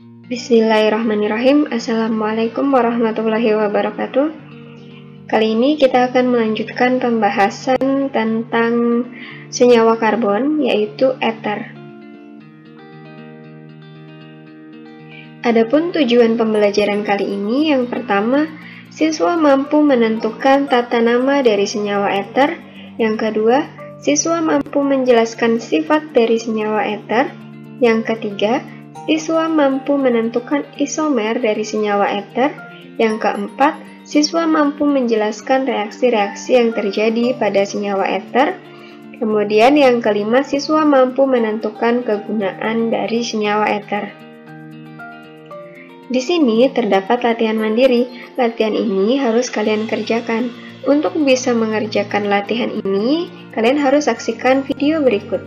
Bismillahirrahmanirrahim. Assalamualaikum warahmatullahi wabarakatuh. Kali ini kita akan melanjutkan pembahasan tentang senyawa karbon, yaitu ether. Adapun tujuan pembelajaran kali ini, yang pertama, siswa mampu menentukan tata nama dari senyawa ether. Yang kedua, siswa mampu menjelaskan sifat dari senyawa ether. Yang ketiga, siswa mampu menentukan isomer dari senyawa ether. Yang keempat, siswa mampu menjelaskan reaksi-reaksi yang terjadi pada senyawa ether. Kemudian yang kelima, siswa mampu menentukan kegunaan dari senyawa ether. Di sini terdapat latihan mandiri. Latihan ini harus kalian kerjakan. Untuk bisa mengerjakan latihan ini, kalian harus saksikan video berikut.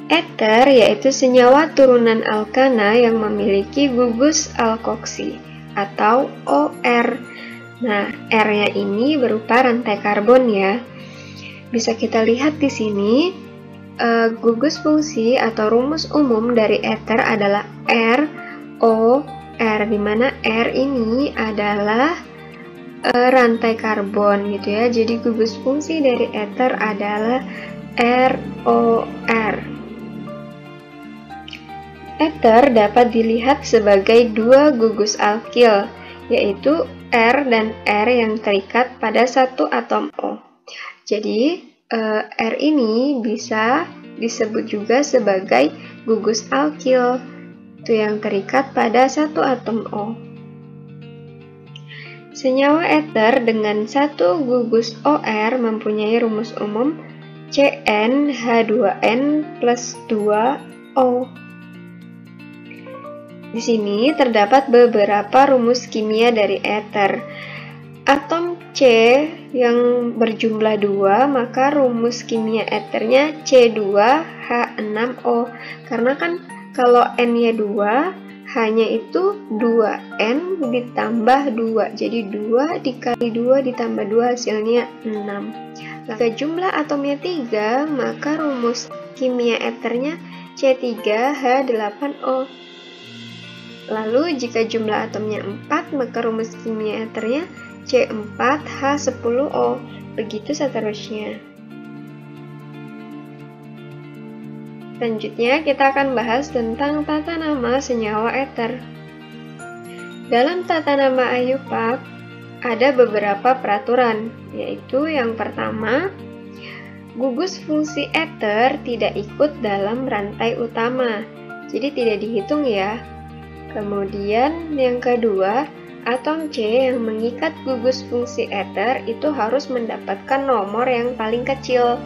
Ether yaitu senyawa turunan alkana yang memiliki gugus alkoksi atau OR. Nah, R-nya ini berupa rantai karbon ya. Bisa kita lihat di sini, gugus fungsi atau rumus umum dari ether adalah R, O, R, di mana R ini adalah rantai karbon gitu ya. Jadi gugus fungsi dari ether adalah ROR. Ether dapat dilihat sebagai dua gugus alkil, yaitu R dan R yang terikat pada satu atom O. Jadi R ini bisa disebut juga sebagai gugus alkil, itu yang terikat pada satu atom O. Senyawa ether dengan satu gugus OR mempunyai rumus umum CnH2n plus 2O. Di sini terdapat beberapa rumus kimia dari ether. Atom C yang berjumlah 2, maka rumus kimia ethernya C2H6O. Karena kan kalau N-nya 2, H-nya itu 2N ditambah 2. Jadi 2 dikali 2 ditambah 2 hasilnya 6. Jika jumlah atomnya 3, maka rumus kimia ethernya C3H8O. Lalu jika jumlah atomnya 4, maka rumus kimia ethernya C4H10O. Begitu seterusnya. Selanjutnya kita akan bahas tentang tata nama senyawa ether. Dalam tata nama IUPAC ada beberapa peraturan, yaitu yang pertama, gugus fungsi ether tidak ikut dalam rantai utama, jadi tidak dihitung ya. Kemudian yang kedua, atom C yang mengikat gugus fungsi ether itu harus mendapatkan nomor yang paling kecil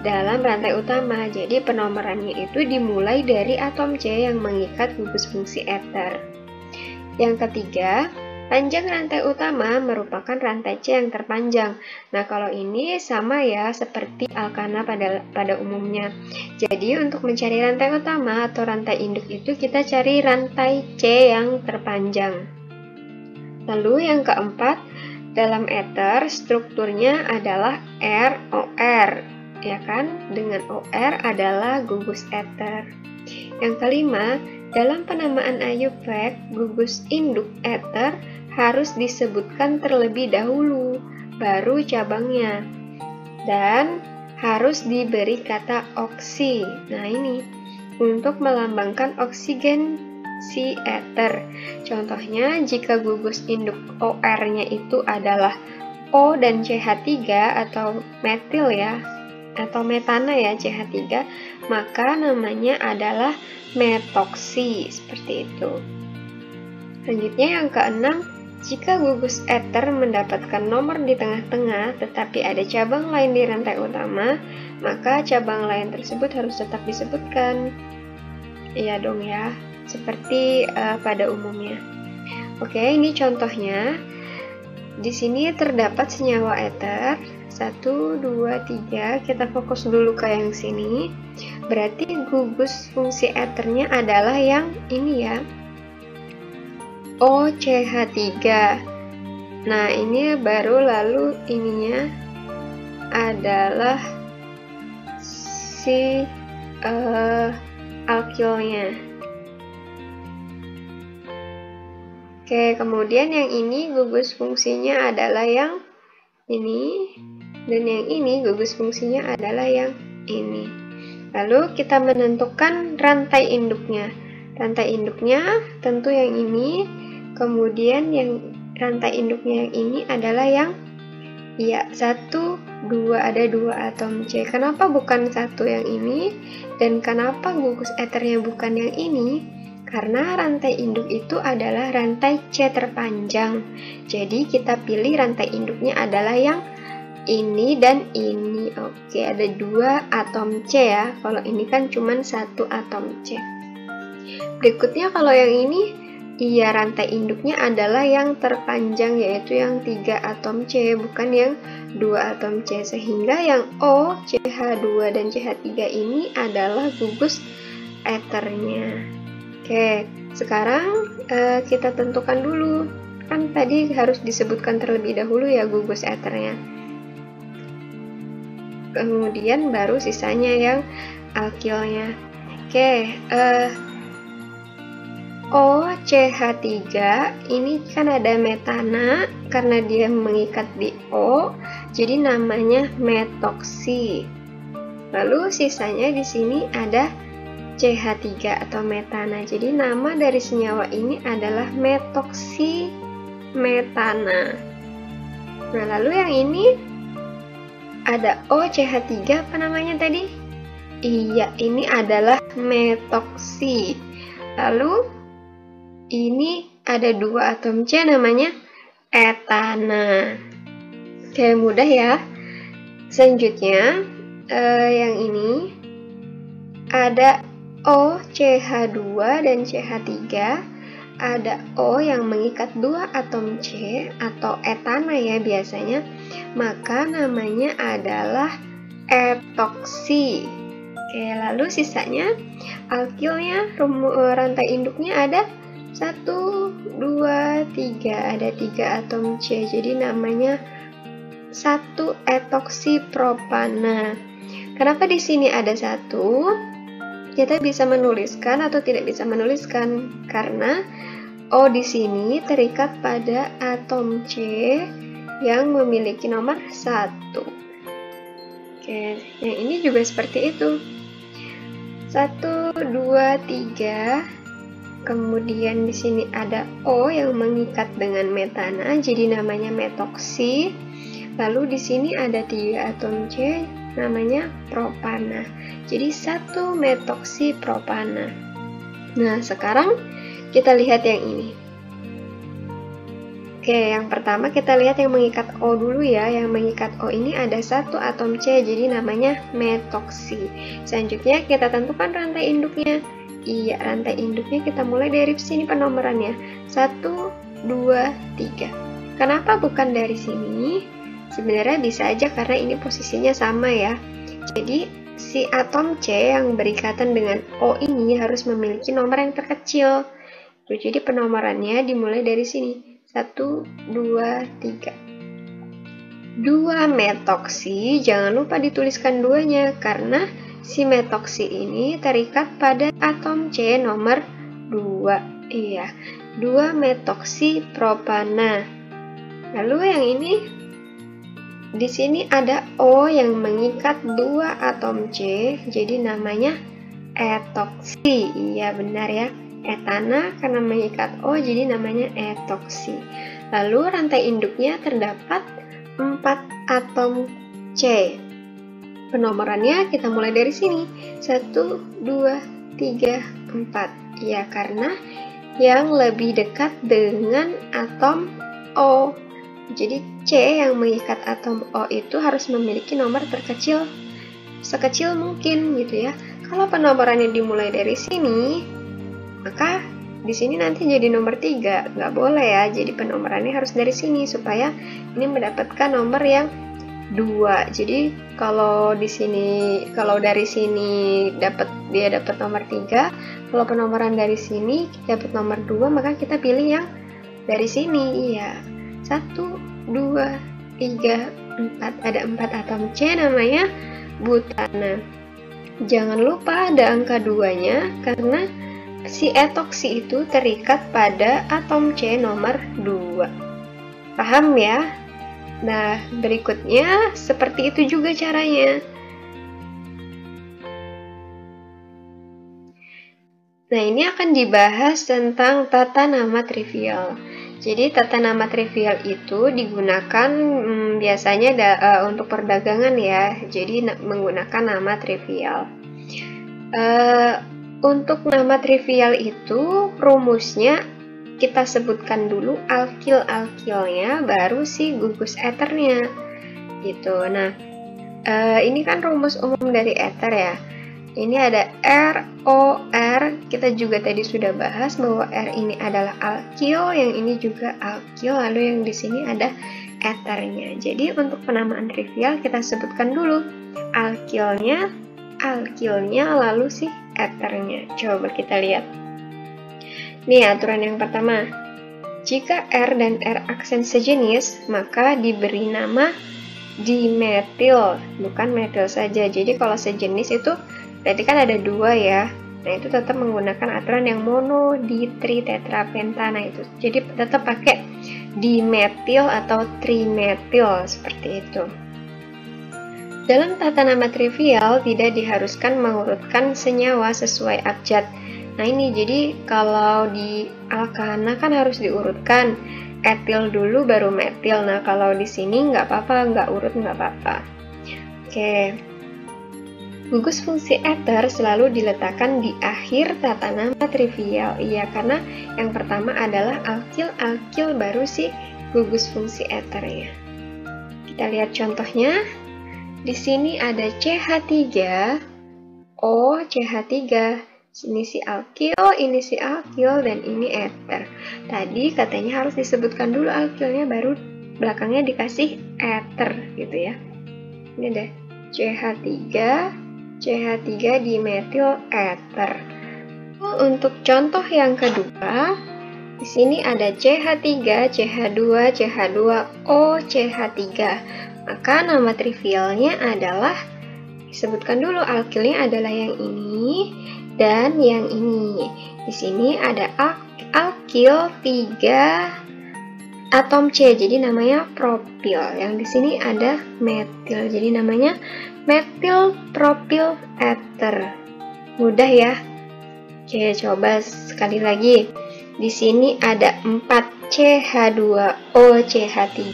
dalam rantai utama. Jadi penomorannya itu dimulai dari atom C yang mengikat gugus fungsi ether. Yang ketiga, panjang rantai utama merupakan rantai C yang terpanjang. Nah, kalau ini sama ya seperti alkana pada umumnya. Jadi untuk mencari rantai utama atau rantai induk itu kita cari rantai C yang terpanjang. Lalu yang keempat, dalam ether strukturnya adalah ROR. Ya kan? Dengan OR adalah gugus ether. Yang kelima, dalam penamaan IUPAC, gugus induk ether harus disebutkan terlebih dahulu, baru cabangnya. Dan harus diberi kata oksi. Nah ini, untuk melambangkan oksigen si ether. Contohnya, jika gugus induk OR-nya itu adalah O dan CH3 atau metil ya, atau metana ya CH3, maka namanya adalah metoksi, seperti itu. Selanjutnya yang keenam, jika gugus ether mendapatkan nomor di tengah-tengah tetapi ada cabang lain di rantai utama, maka cabang lain tersebut harus tetap disebutkan. Iya dong ya, seperti pada umumnya. Oke, ini contohnya. Di sini terdapat senyawa ether 1, 2, 3, kita fokus dulu ke yang sini. Berarti gugus fungsi ethernya adalah yang ini ya, OCH3. Nah ini baru, lalu ininya adalah si alkilnya. Oke, kemudian yang ini gugus fungsinya adalah yang ini, dan yang ini gugus fungsinya adalah yang ini. Lalu kita menentukan rantai induknya. Rantai induknya tentu yang ini, kemudian yang rantai induknya yang ini adalah yang 1, 2, ada 2 atom C. Kenapa bukan 1 yang ini? Dan kenapa gugus eternya bukan yang ini? Karena rantai induk itu adalah rantai C terpanjang. Jadi kita pilih rantai induknya adalah yang ini dan ini. Oke, ada 2 atom C ya. Kalau ini kan cuma 1 atom C. Berikutnya kalau yang ini, rantai induknya adalah yang terpanjang, yaitu yang 3 atom C, bukan yang 2 atom C. Sehingga yang O, CH2, dan CH3 ini adalah gugus eternya. Oke, sekarang kita tentukan dulu. Kan tadi harus disebutkan terlebih dahulu ya gugus eternya. Kemudian baru sisanya yang alkilnya. Oke, OCH3 ini kan ada metana karena dia mengikat di O, jadi namanya metoksi. Lalu sisanya di sini ada CH3 atau metana. Jadi nama dari senyawa ini adalah metoksi metana. Nah, lalu yang ini ada OCH3, apa namanya tadi? Iya, ini adalah metoksi. Lalu ini ada 2 atom C, namanya etana. Oke, mudah ya. Selanjutnya yang ini ada OCH2 dan CH3, ada O yang mengikat 2 atom C atau etana ya biasanya, maka namanya adalah etoksi. Oke, lalu sisanya alkilnya, rantai induknya ada 1, 2, 3, ada 3 atom C, jadi namanya 1 etoksi propana. Kenapa di sini ada 1? Kita bisa menuliskan atau tidak bisa menuliskan karena O di sini terikat pada atom C yang memiliki nomor 1. Oke, yang ini juga seperti itu. 1, 2, 3. Kemudian di sini ada O yang mengikat dengan metana, jadi namanya metoksi. Lalu di sini ada 3 atom C, namanya propana. Jadi 1 metoksi propana. Nah, sekarang kita lihat yang ini. Oke, yang pertama kita lihat yang mengikat O dulu ya. Yang mengikat O ini ada 1 atom C, jadi namanya metoksi. Selanjutnya kita tentukan rantai induknya. Iya, rantai induknya kita mulai dari sini penomorannya. 1, 2, 3. Kenapa bukan dari sini? Sebenarnya bisa aja karena ini posisinya sama ya. Jadi si atom C yang berikatan dengan O ini harus memiliki nomor yang terkecil. Jadi penomorannya dimulai dari sini. 1, 2, 3. 2 metoksi, jangan lupa dituliskan 2-nya karena si metoksi ini terikat pada atom C nomor 2. Iya, 2 metoksi propana. Lalu yang ini di sini ada O yang mengikat 2 atom C, jadi namanya etoksi. Iya, benar ya. Etana karena mengikat O, jadi namanya etoksi. Lalu rantai induknya terdapat 4 atom C. Penomorannya kita mulai dari sini. 1, 2, 3, 4. Ya, karena yang lebih dekat dengan atom O. Jadi C yang mengikat atom O itu harus memiliki nomor terkecil, sekecil mungkin gitu ya. Kalau penomorannya dimulai dari sini, maka di sini nanti jadi nomor 3. Nggak boleh ya, jadi penomorannya harus dari sini supaya ini mendapatkan nomor yang 2. Jadi kalau di sini, kalau dari sini dia dapat nomor 3, kalau penomoran dari sini dapat nomor 2, maka kita pilih yang dari sini. Iya. 1, 2, 3, 4. Ada 4 atom C, namanya butana. jangan lupa ada angka 2-nya karena si etoksi itu terikat pada atom C nomor 2. Paham ya? Nah, berikutnya seperti itu juga caranya. Nah, ini akan dibahas tentang tata nama trivial. Jadi, tata nama trivial itu digunakan biasanya untuk perdagangan ya. Jadi, menggunakan nama trivial. Untuk nama trivial itu, rumusnya kita sebutkan dulu alkil-alkilnya, baru si gugus eternya. Gitu. Nah, ini kan rumus umum dari eter ya. Ini ada ROR, kita juga tadi sudah bahas bahwa R ini adalah alkil, yang ini juga alkil, lalu yang di sini ada eternya. Jadi untuk penamaan trivial kita sebutkan dulu alkilnya, lalu si eternya. Coba kita lihat. Nih aturan yang pertama. Jika R dan R aksen sejenis, maka diberi nama dimetil, bukan metil saja. Jadi kalau sejenis itu berarti kan ada 2 ya. Nah, itu tetap menggunakan aturan yang mono, di, tri, tetra, penta. Nah, itu. Jadi tetap pakai dimetil atau trimetil seperti itu. Dalam tata nama trivial tidak diharuskan mengurutkan senyawa sesuai abjad. Nah, ini jadi kalau di alkana kan harus diurutkan. Etil dulu baru metil. Nah, kalau di sini nggak apa-apa, nggak urut nggak apa-apa. Oke. Gugus fungsi eter selalu diletakkan di akhir tata nama trivial. Iya, karena yang pertama adalah alkil, baru si gugus fungsi eternya. Kita lihat contohnya. Di sini ada CH3, O, CH3. Ini si alkil, dan ini eter. Tadi katanya harus disebutkan dulu alkilnya, baru belakangnya dikasih eter gitu ya. Ini deh, CH3 dimetil eter. Untuk contoh yang kedua, di sini ada CH3, CH2, CH2O, CH3. Maka nama trivialnya adalah, disebutkan dulu alkilnya adalah yang ini dan yang ini. Di sini ada alkil 3 atom C, jadi namanya propil. Yang di sini ada metil, jadi namanya metil propil eter. Mudah ya? Oke, coba sekali lagi. Di sini ada 4 CH2O CH3.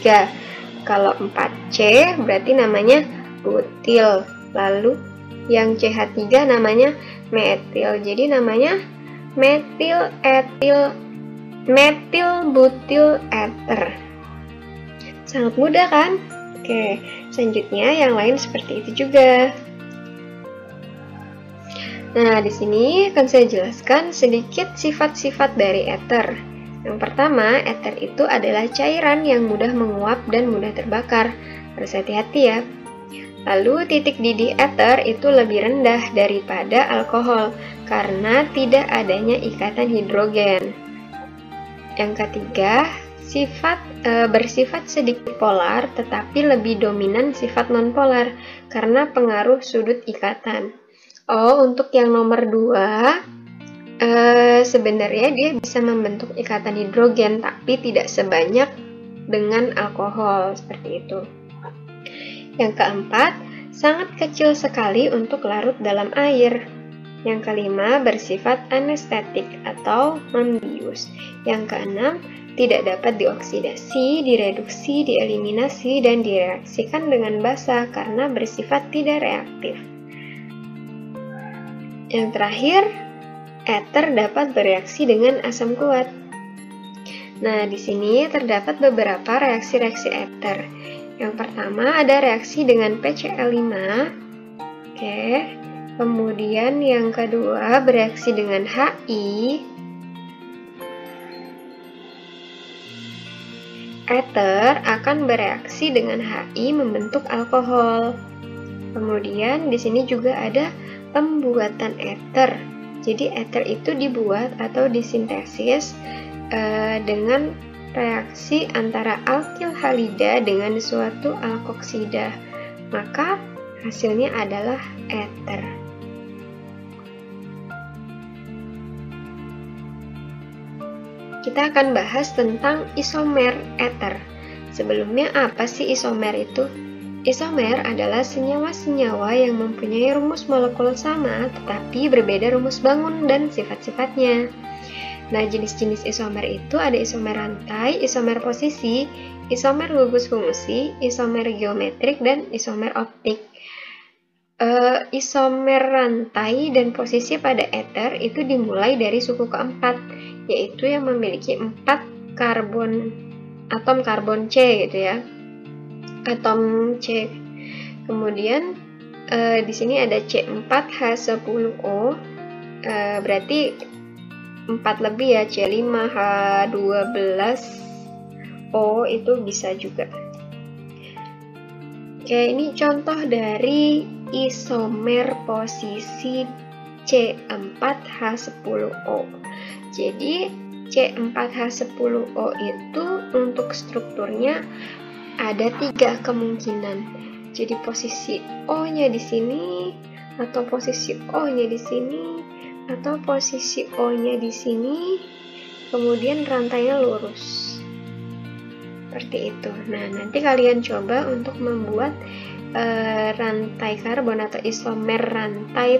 Kalau 4C berarti namanya butil. Lalu yang CH3 namanya metil. Jadi namanya metil butil eter. Sangat mudah kan? Oke, selanjutnya yang lain seperti itu juga. Nah, di sini akan saya jelaskan sedikit sifat-sifat dari eter. Yang pertama, eter itu adalah cairan yang mudah menguap dan mudah terbakar. Harus hati-hati ya. Lalu titik didih eter itu lebih rendah daripada alkohol karena tidak adanya ikatan hidrogen. Yang ketiga, bersifat sedikit polar tetapi lebih dominan sifat nonpolar karena pengaruh sudut ikatan. Oh, untuk yang nomor 2, sebenarnya dia bisa membentuk ikatan hidrogen tapi tidak sebanyak dengan alkohol, seperti itu. Yang keempat, sangat kecil sekali untuk larut dalam air. Yang kelima, bersifat anestetik atau membius. Yang keenam, tidak dapat dioksidasi, direduksi, dieliminasi, dan direaksikan dengan basa karena bersifat tidak reaktif. Yang terakhir, eter dapat bereaksi dengan asam kuat. Nah, di sini terdapat beberapa reaksi-reaksi eter. Yang pertama ada reaksi dengan PCl5. Oke. Kemudian yang kedua bereaksi dengan HI. Eter akan bereaksi dengan HI membentuk alkohol. Kemudian di sini juga ada pembuatan eter. Jadi eter itu dibuat atau disintesis dengan reaksi antara alkil halida dengan suatu alkoksida. Maka hasilnya adalah eter. kita akan bahas tentang isomer eter. Sebelumnya, apa sih isomer itu? Isomer adalah senyawa-senyawa yang mempunyai rumus molekul sama, tetapi berbeda rumus bangun dan sifat-sifatnya. Nah, jenis-jenis isomer itu ada isomer rantai, isomer posisi, isomer gugus fungsi, isomer geometrik, dan isomer optik. Isomer rantai dan posisi pada eter itu dimulai dari suku keempat, yaitu yang memiliki 4 atom karbon C gitu ya. Atom C. Kemudian di sini ada C4H10O, berarti 4 lebih ya, C5H12O itu bisa juga. Oke, ini contoh dari isomer posisi C4H10O. Jadi C4H10O itu untuk strukturnya ada 3 kemungkinan. Jadi posisi O-nya di sini, atau posisi O-nya di sini, atau posisi O-nya di sini, kemudian rantainya lurus. Seperti itu. Nah, nanti kalian coba untuk membuat rantai karbon atau isomer rantai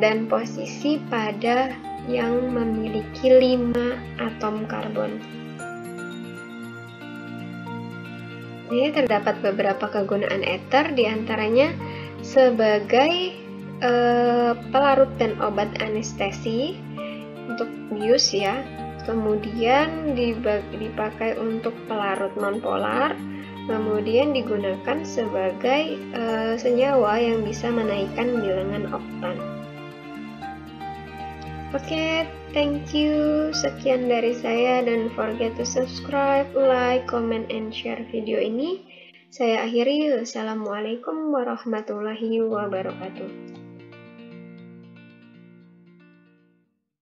dan posisi pada yang memiliki 5 atom karbon. Ini terdapat beberapa kegunaan eter, diantaranya sebagai pelarut dan obat anestesi untuk bius ya. Kemudian dipakai untuk pelarut nonpolar, kemudian digunakan sebagai senyawa yang bisa menaikkan bilangan oktan. Oke, thank you. Sekian dari saya, dan forget to subscribe, like, comment, and share video ini. Saya akhiri. Wassalamualaikum warahmatullahi wabarakatuh.